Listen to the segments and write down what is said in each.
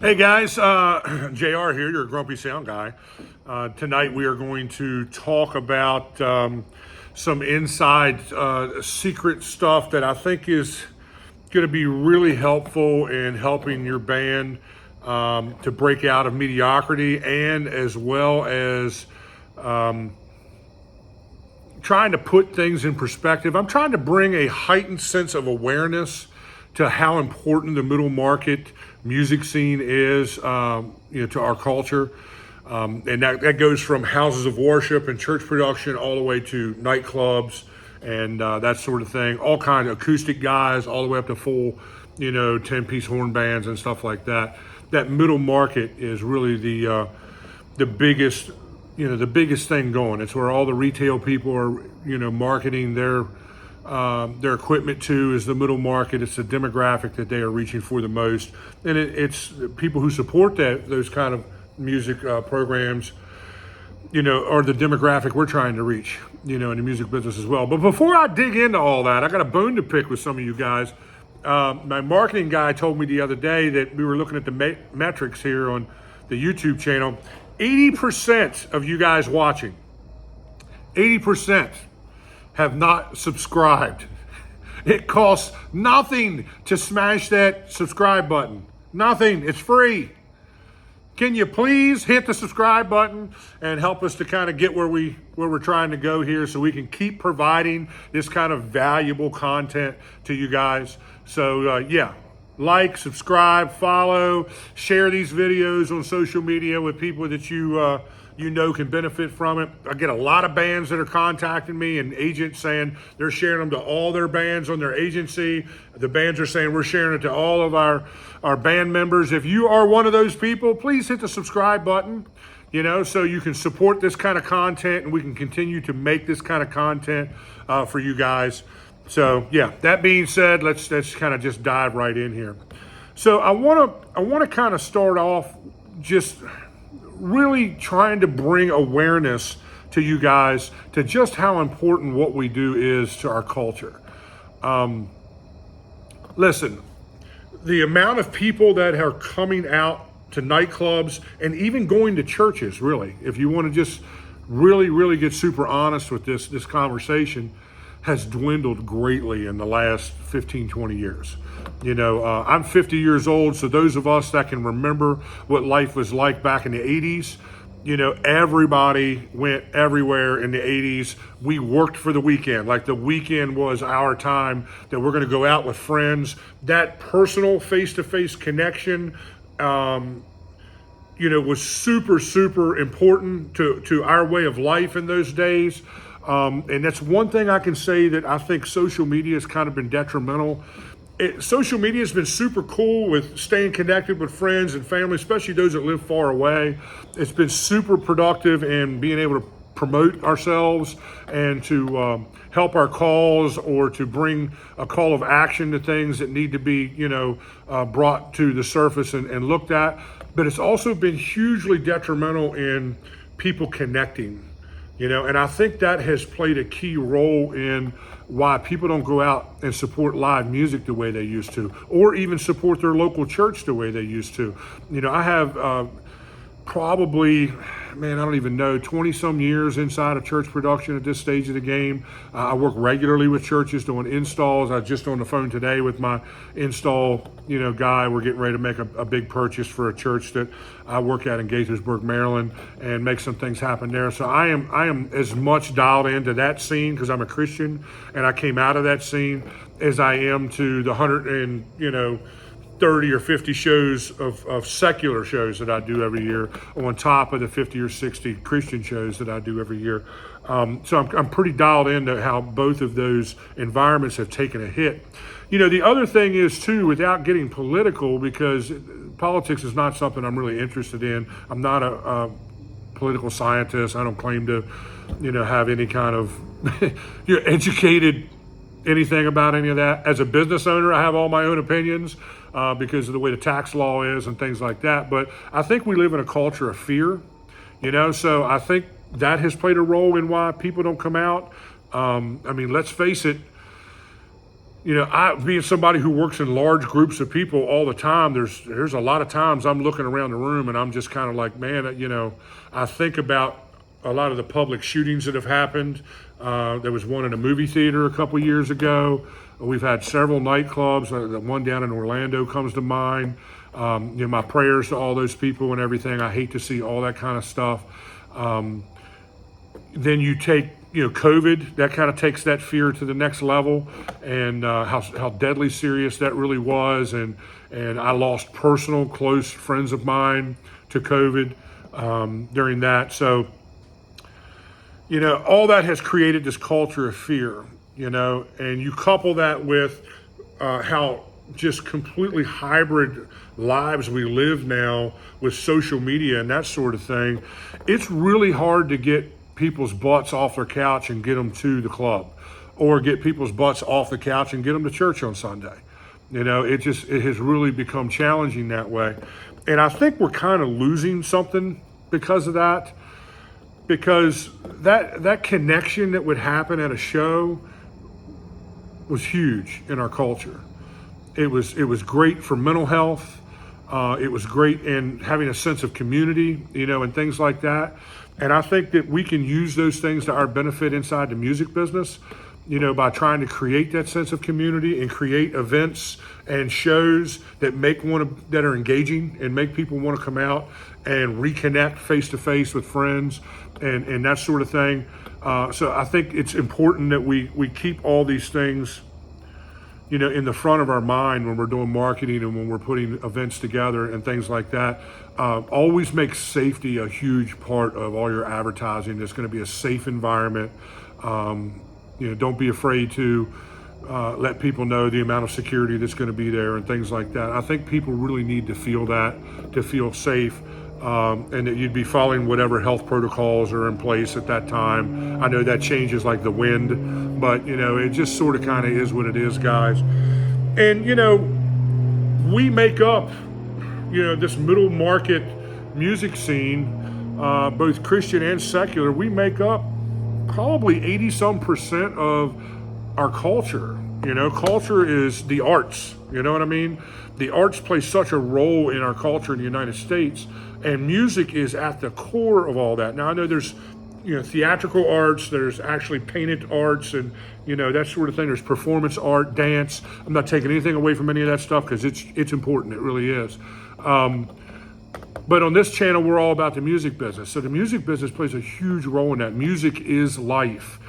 Hey guys, JR here, your grumpy sound guy. Tonight we are going to talk about some inside secret stuff that I think is going to be really helpful in helping your band to break out of mediocrity, and as well as trying to put things in perspective. I'm trying to bring a heightened sense of awareness to how important the middle market music scene is, to our culture. And that goes from houses of worship and church production all the way to nightclubs and that sort of thing. All kinds of acoustic guys, all the way up to full, 10-piece horn bands and stuff like that. That middle market is really the biggest, the biggest thing going. It's where all the retail people are, marketing their equipment to, is the middle market. It's the demographic that they are reaching for the most, and it's people who support those kind of music programs, are the demographic we're trying to reach, in the music business as well. But before I dig into all that, I got a bone to pick with some of you guys. My marketing guy told me the other day that we were looking at the metrics here on the YouTube channel. 80% of you guys watching, 80% have not subscribed. It costs nothing to smash that subscribe button. Nothing. It's free. Can you please hit the subscribe button and help us to kind of get where we're trying to go here, so we can keep providing this kind of valuable content to you guys. So like, subscribe, follow, share these videos on social media with people that you can benefit from it. I get a lot of bands that are contacting me, and agents saying they're sharing them to all their bands on their agency. The bands are saying we're sharing it to all of our band members. If you are one of those people, please hit the subscribe button, so you can support this kind of content, and we can continue to make this kind of content for you guys. So that being said, let's kind of just dive right in here. So I want to kind of start off just really trying to bring awareness to you guys to just how important what we do is to our culture. Listen, the amount of people that are coming out to nightclubs and even going to churches, really, if you want to just really, really get super honest with this conversation, has dwindled greatly in the last 15, 20 years. I'm 50 years old, so those of us that can remember what life was like back in the 80s, everybody went everywhere in the 80s. We worked for the weekend. Like, the weekend was our time that we're going to go out with friends. That personal face-to-face connection, was super, super important to our way of life in those days. And that's one thing I can say that I think social media has kind of been detrimental. Social media has been super cool with staying connected with friends and family, especially those that live far away. It's been super productive in being able to promote ourselves and to help our cause, or to bring a call of action to things that need to be, brought to the surface and looked at. But it's also been hugely detrimental in people connecting. And I think that has played a key role in why people don't go out and support live music the way they used to, or even support their local church the way they used to. I have probably, I don't even know, 20 some years inside of church production at this stage of the game. I work regularly with churches doing installs. I was just on the phone today with my install, guy. We're getting ready to make a big purchase for a church that I work at in Gaithersburg, Maryland, and make some things happen there. So I am as much dialed into that scene, because I'm a Christian and I came out of that scene, as I am to the 30 or 50 shows of secular shows that I do every year, on top of the 50 or 60 Christian shows that I do every year. So I'm pretty dialed into how both of those environments have taken a hit. The other thing is too, without getting political, because politics is not something I'm really interested in. I'm not a political scientist. I don't claim to, have any kind of educated anything about any of that. As a business owner, I have all my own opinions because of the way the tax law is and things like that. But I think we live in a culture of fear, so I think that has played a role in why people don't come out. Let's face it, I being somebody who works in large groups of people all the time, there's a lot of times I'm looking around the room and I'm just kind of like, man, I think about a lot of the public shootings that have happened. There was one in a movie theater a couple years ago. We've had several nightclubs. The one down in Orlando comes to mind. My prayers to all those people and everything. I hate to see all that kind of stuff. Then you take, COVID, that kind of takes that fear to the next level, and how deadly serious that really was. And I lost personal close friends of mine to COVID during that. So, all that has created this culture of fear, and you couple that with how just completely hybrid lives we live now with social media and that sort of thing. It's really hard to get people's butts off their couch and get them to the club, or get people's butts off the couch and get them to church on Sunday. It has really become challenging that way. And I think we're kind of losing something because of that, because that connection that would happen at a show was huge in our culture. It was great for mental health. It was great in having a sense of community, and things like that. And I think that we can use those things to our benefit inside the music business, by trying to create that sense of community and create events and shows that that are engaging and make people want to come out and reconnect face to face with friends and that sort of thing. So I think it's important that we keep all these things, in the front of our mind when we're doing marketing and when we're putting events together and things like that. Always make safety a huge part of all your advertising. There's going to be a safe environment. Don't be afraid to let people know the amount of security that's going to be there and things like that. I think people really need to feel that, to feel safe, and that you'd be following whatever health protocols are in place at that time. I know that changes like the wind, but it just sort of kind of is what it is, guys. And we make up this middle market music scene, both Christian and secular. We make up probably 80% of our culture. Culture is the arts. You know what I mean? The arts play such a role in our culture in the United States, and music is at the core of all that. Now, I know there's theatrical arts, there's actually painted arts, and that sort of thing. There's performance art, dance. I'm not taking anything away from any of that stuff, because it's important. It really is. But on this channel, we're all about the music business. So the music business plays a huge role in that. Music is life.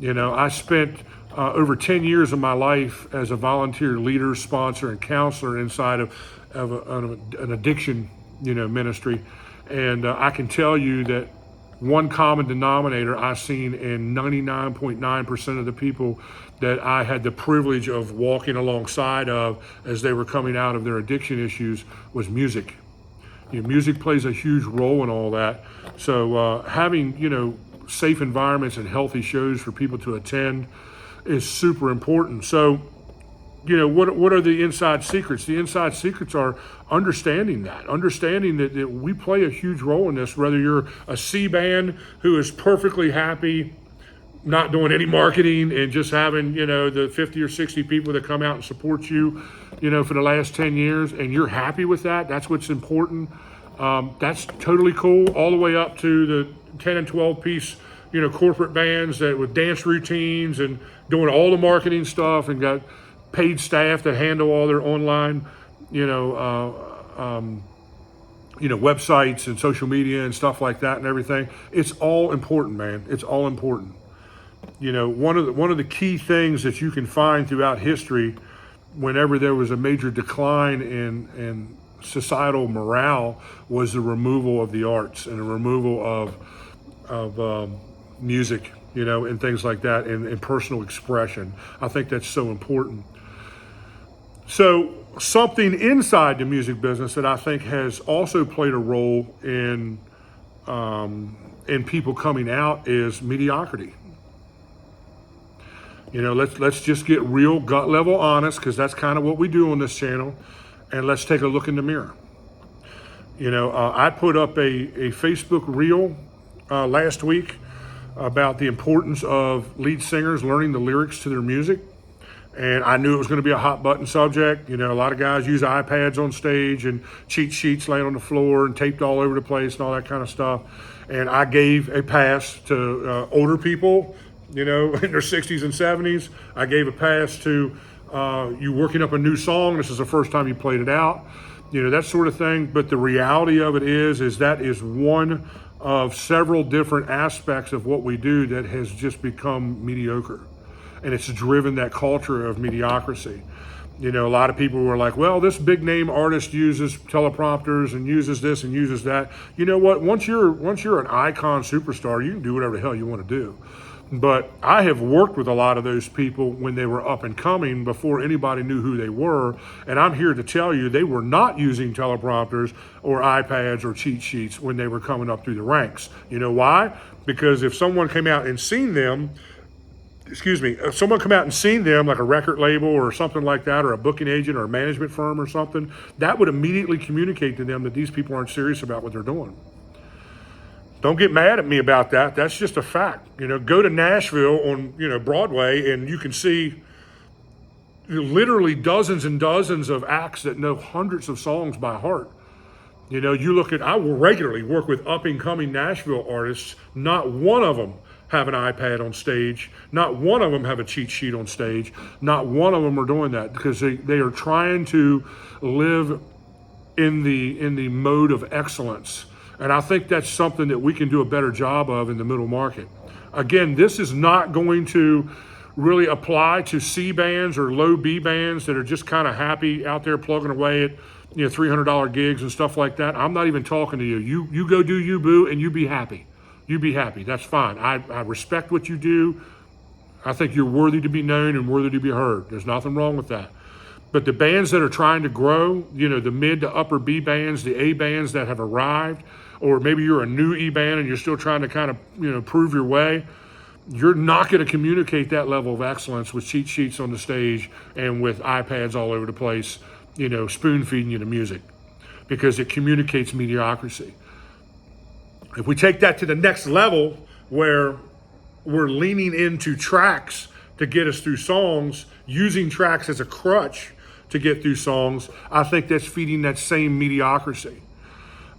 I spent over 10 years of my life as a volunteer leader, sponsor, and counselor inside of an addiction, ministry. And I can tell you that one common denominator I've seen in 99.9% of the people that I had the privilege of walking alongside of as they were coming out of their addiction issues was music. Music plays a huge role in all that. So having, safe environments and healthy shows for people to attend is super important. So, what are the inside secrets? The inside secrets are understanding that we play a huge role in this, whether you're a C band who is perfectly happy not doing any marketing and just having, the 50 or 60 people that come out and support you, for the last 10 years, and you're happy with that. That's what's important. That's totally cool, all the way up to the 10 and 12 piece, corporate bands that with dance routines and doing all the marketing stuff and got paid staff that handle all their online, websites and social media and stuff like that and everything. It's all important, man. It's all important. One of the key things that you can find throughout history, whenever there was a major decline in societal morale, was the removal of the arts and the removal of music, and things like that, and personal expression. I think that's so important. So something inside the music business that I think has also played a role in people coming out is mediocrity. Let's just get real gut level honest, because that's kind of what we do on this channel, and let's take a look in the mirror. I put up a Facebook reel last week about the importance of lead singers learning the lyrics to their music. And I knew it was going to be a hot button subject. You know, a lot of guys use iPads on stage and cheat sheets laying on the floor and taped all over the place and all that kind of stuff. And I gave a pass to older people, you know, in their 60s and 70s. I gave a pass to you working up a new song. This is the first time you played it out, you know, that sort of thing. But the reality of it is that is one of several different aspects of what we do that has just become mediocre. And it's driven that culture of mediocrity. You know, a lot of people were like, well, this big name artist uses teleprompters and uses this and uses that. You know what? Once you're an icon superstar, you can do whatever the hell you want to do. But I have worked with a lot of those people when they were up and coming before anybody knew who they were. And I'm here to tell you they were not using teleprompters or iPads or cheat sheets when they were coming up through the ranks. You know why? Because if someone came out and seen them, if someone come out and seen them, like a record label or something like that, or a booking agent or a management firm or something, that would immediately communicate to them that these people aren't serious about what they're doing. Don't get mad at me about that. That's just a fact. You know, go to Nashville on, you know, Broadway, and you can see literally dozens and dozens of acts that know hundreds of songs by heart. You know, I will regularly work with up and coming Nashville artists. Not one of them have an iPad on stage. Not one of them have a cheat sheet on stage. Not one of them are doing that because they are trying to live in the mode of excellence. And I think that's something that we can do a better job of in the middle market. Again, this is not going to really apply to C bands or low B bands that are just kind of happy out there plugging away at, you know, $300 gigs and stuff like that. I'm not even talking to you. You go do you, boo, and you be happy. You be happy. That's fine. I respect what you do. I think you're worthy to be known and worthy to be heard. There's nothing wrong with that. But the bands that are trying to grow, you know, the mid to upper B bands, the A bands that have arrived, or maybe you're a new E band and you're still trying to kind of, you know, prove your way, you're not going to communicate that level of excellence with cheat sheets on the stage and with iPads all over the place, you know, spoon feeding you the music, because it communicates mediocrity. If we take that to the next level where we're leaning into tracks to get us through songs, using tracks as a crutch to get through songs, I think that's feeding that same mediocrity.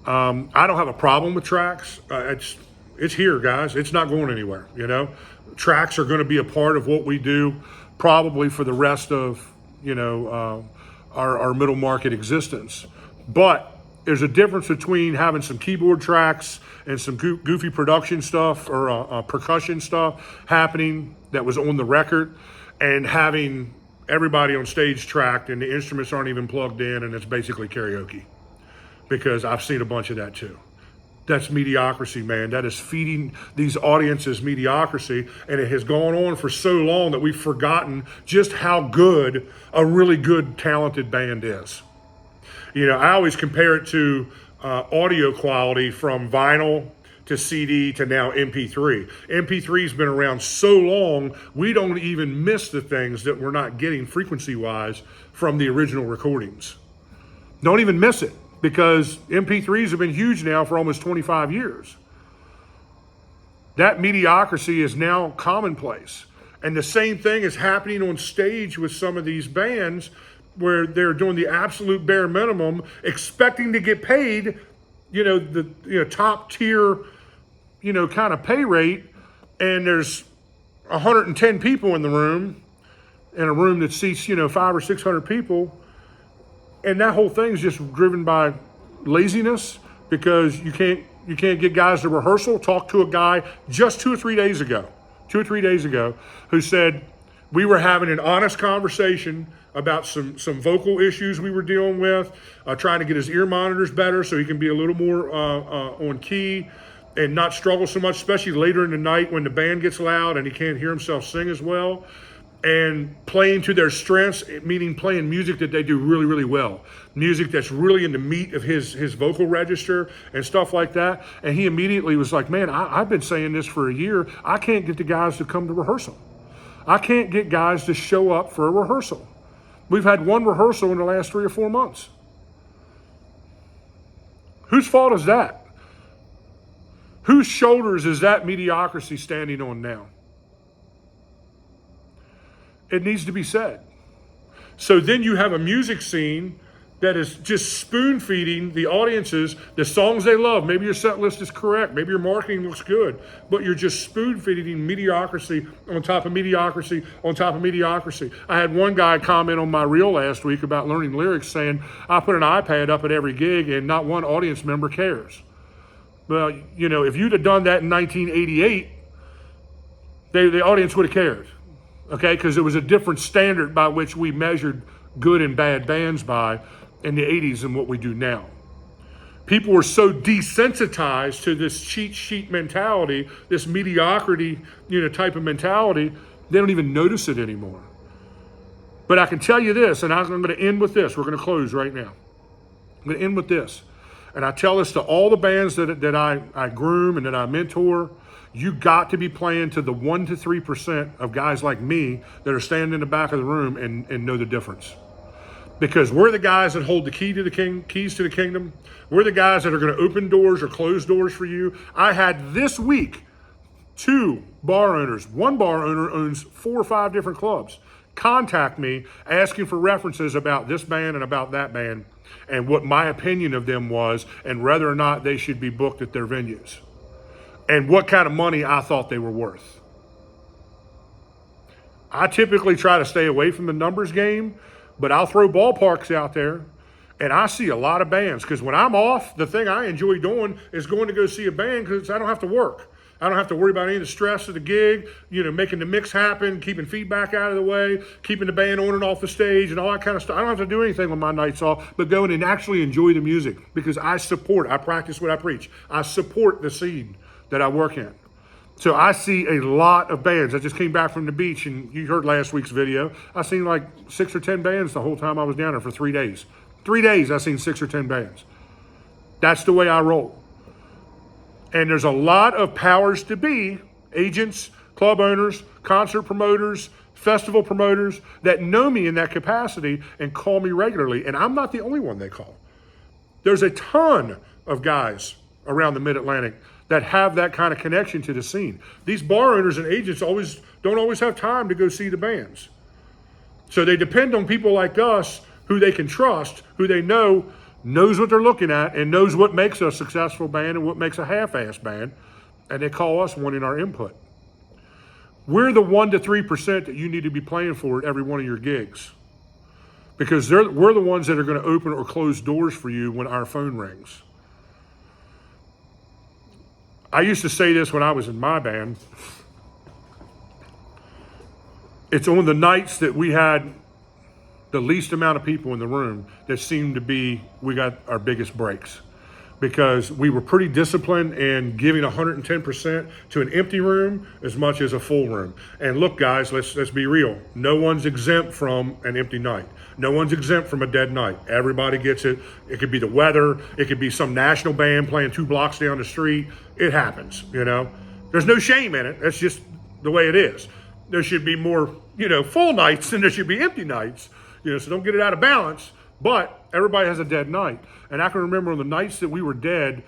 I don't have a problem with tracks. It's here, guys. It's not going anywhere, you know. Tracks are going to be a part of what we do probably for the rest of, you know, our middle market existence. But there's a difference between having some keyboard tracks and some goofy production stuff or percussion stuff happening that was on the record, and having everybody on stage tracked and the instruments aren't even plugged in and it's basically karaoke. Because I've seen a bunch of that too. That's mediocrity, man. That is feeding these audiences mediocrity, and it has gone on for so long that we've forgotten just how good a really good, talented band is. You know, I always compare it to audio quality from vinyl to CD to now MP3. MP3's been around so long, we don't even miss the things that we're not getting frequency-wise from the original recordings. Don't even miss it, because MP3s have been huge now for almost 25 years. That mediocrity is now commonplace. And the same thing is happening on stage with some of these bands, where they're doing the absolute bare minimum, expecting to get paid, you know, the top tier, you know, kind of pay rate, and there's 110 people in the room, in a room that seats, you know, 500 or 600 people, and that whole thing's just driven by laziness, because you can't get guys to rehearsal. Talk to a guy just 2 or 3 days ago, who said we were having an honest conversation about some vocal issues we were dealing with, trying to get his ear monitors better so he can be a little more on key and not struggle so much, especially later in the night when the band gets loud and he can't hear himself sing as well. And playing to their strengths, meaning playing music that they do really, really well. Music that's really in the meat of his vocal register and stuff like that. And he immediately was like, man, I've been saying this for a year. I can't get the guys to come to rehearsal. I can't get guys to show up for a rehearsal. We've had one rehearsal in the last 3 or 4 months. Whose fault is that? Whose shoulders is that mediocrity standing on now? It needs to be said. So then you have a music scene that is just spoon feeding the audiences the songs they love. Maybe your set list is correct. Maybe your marketing looks good, but you're just spoon feeding mediocrity on top of mediocrity on top of mediocrity. I had one guy comment on my reel last week about learning lyrics saying, I put an iPad up at every gig and not one audience member cares. Well, you know, if you'd have done that in 1988, the audience would have cared, okay? Because it was a different standard by which we measured good and bad bands by in the 80s than what we do now. People were so desensitized to this cheat sheet mentality, this mediocrity, type of mentality, they don't even notice it anymore. But I can tell you this, and I'm going to end with this. We're going to close right now. I'm going to end with this. And I tell this to all the bands that I groom and that I mentor. You got to be playing to the 1% to 3% of guys like me that are standing in the back of the room and know the difference. Because we're the guys that hold the keys to the kingdom. We're the guys that are going to open doors or close doors for you. I had this week 2 bar owners. One bar owner owns 4 or 5 different clubs. Contact me asking for references about this band and about that band and what my opinion of them was and whether or not they should be booked at their venues and what kind of money I thought they were worth. I typically try to stay away from the numbers game, but I'll throw ballparks out there, and I see a lot of bands because when I'm off, the thing I enjoy doing is going to go see a band because I don't have to work. I don't have to worry about any of the stress of the gig, making the mix happen, keeping feedback out of the way, keeping the band on and off the stage and all that kind of stuff. I don't have to do anything on my nights off, but go in and actually enjoy the music because I practice what I preach. I support the scene that I work in. So I see a lot of bands. I just came back from the beach, and you heard last week's video. I seen like 6 or 10 bands the whole time I was down there for 3 days. 3 days, I seen 6 or 10 bands. That's the way I roll. And there's a lot of powers to be, agents, club owners, concert promoters, festival promoters that know me in that capacity and call me regularly. And I'm not the only one they call. There's a ton of guys around the Mid-Atlantic that have that kind of connection to the scene. These bar owners and agents don't always have time to go see the bands. So they depend on people like us who they can trust, who they know knows what they're looking at and knows what makes a successful band and what makes a half-assed band, and they call us wanting our input. We're the 1% to 3% that you need to be playing for at every one of your gigs because we're the ones that are going to open or close doors for you when our phone rings. I used to say this when I was in my band. It's on the nights that we had the least amount of people in the room that seemed to be, we got our biggest breaks because we were pretty disciplined in giving 110% to an empty room as much as a full room. And look, guys, let's be real. No one's exempt from an empty night. No one's exempt from a dead night. Everybody gets it. It could be the weather. It could be some national band playing 2 blocks down the street. It happens, There's no shame in it. That's just the way it is. There should be more, full nights than there should be empty nights. So don't get it out of balance, but everybody has a dead night. And I can remember on the nights that we were dead,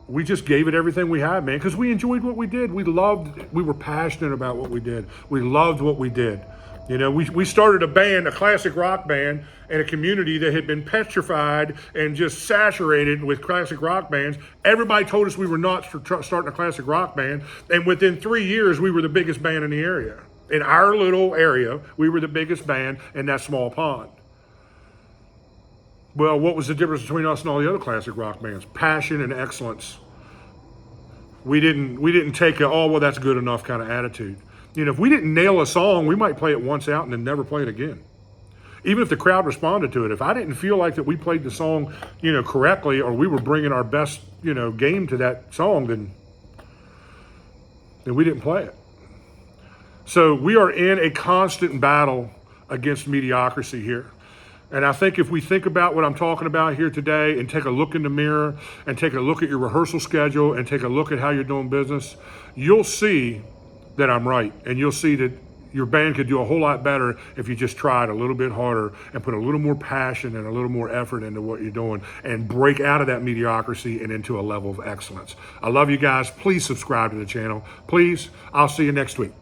we just gave it everything we had, man, because we enjoyed what we did. We were passionate about what we did. We loved what we did. We started a band, a classic rock band, in a community that had been petrified and just saturated with classic rock bands. Everybody told us we were not starting a classic rock band. And within 3 years, we were the biggest band in the area. In our little area, we were the biggest band in that small pond. Well, what was the difference between us and all the other classic rock bands? Passion and excellence. We didn't take well, that's good enough kind of attitude. If we didn't nail a song, we might play it once out and then never play it again. Even if the crowd responded to it. If I didn't feel like that we played the song, correctly, or we were bringing our best, game to that song, then we didn't play it. So we are in a constant battle against mediocrity here. And I think if we think about what I'm talking about here today and take a look in the mirror and take a look at your rehearsal schedule and take a look at how you're doing business, you'll see that I'm right. And you'll see that your band could do a whole lot better if you just tried a little bit harder and put a little more passion and a little more effort into what you're doing and break out of that mediocrity and into a level of excellence. I love you guys. Please subscribe to the channel. Please. I'll see you next week.